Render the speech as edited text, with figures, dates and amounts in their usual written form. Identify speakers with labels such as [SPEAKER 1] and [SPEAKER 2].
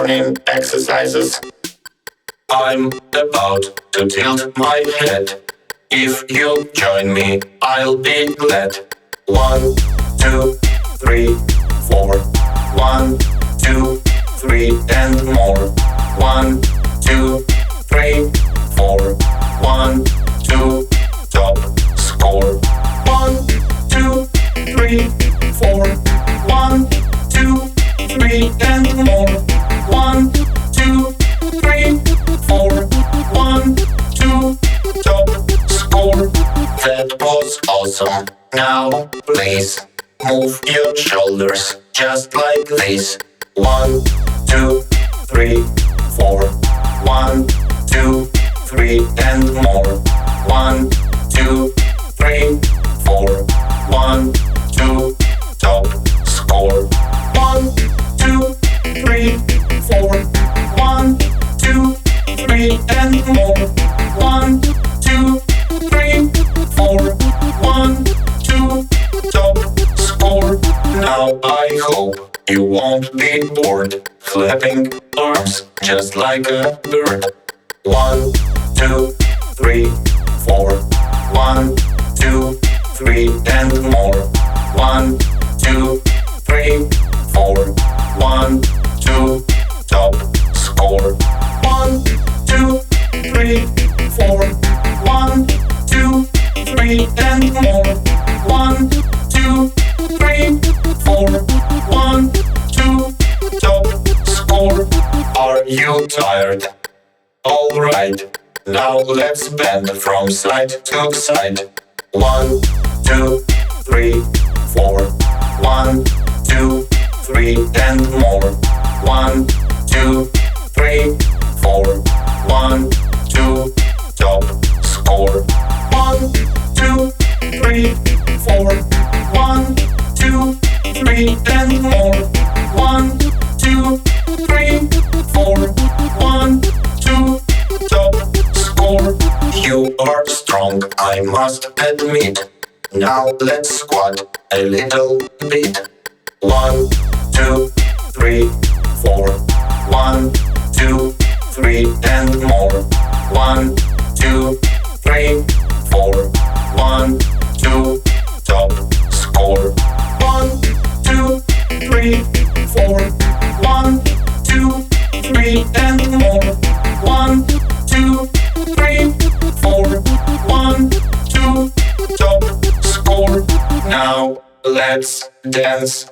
[SPEAKER 1] morning exercises. I'm about to tilt my head. If you join me, I'll be glad. 1, 2, 3, 4. 1, 2, 3 and more. 1, 2, 3, 4. 1, 2, top score. 1, 2, 3, 4. 1, 2, 3 and more. 1, 2, 3, 4. 1, 2, top score. That was awesome. Now, please, move your shoulders just like this. 1, 2, 3, 4. 1, 2, 3 and more. 1, 2, 3, 4. 1, 2, top score. 1, 2, 3, 4. 1, 2, 3 and more. 1, 2, 3, 4. 1, 2, top score. Now I hope you won't be bored, flapping arms just like a bird. 1, 2, 3, 4. 1, 2, 3 and more. 1, 2, 3, 4. 1, 2, top score. 1, 2, 3, 4. 1, 2, 3 and more. 1, 2, 3, 4. 1, 2, top score. Are you tired? Alright, now let's bend from side to side. 1, 2, 3, 4. 1, 2, 3 and more. 1, 2, 3, 4. 1, 2, top score. 1, 2, 3, 4. 1, 2, 3 and more. 1, 2, 3, 4. 1, 2, top score. You are strong, I must admit. Now let's squat a little bit. 1, 2, 3, 4. 1, 2, 3 and more. 1, 2, 3, 4. 1, 2, top score. 1, 2, 3, 4. 1, 2, 3 and more. 1, 2, 3, 4. 1, 2, top score. Now let's dance.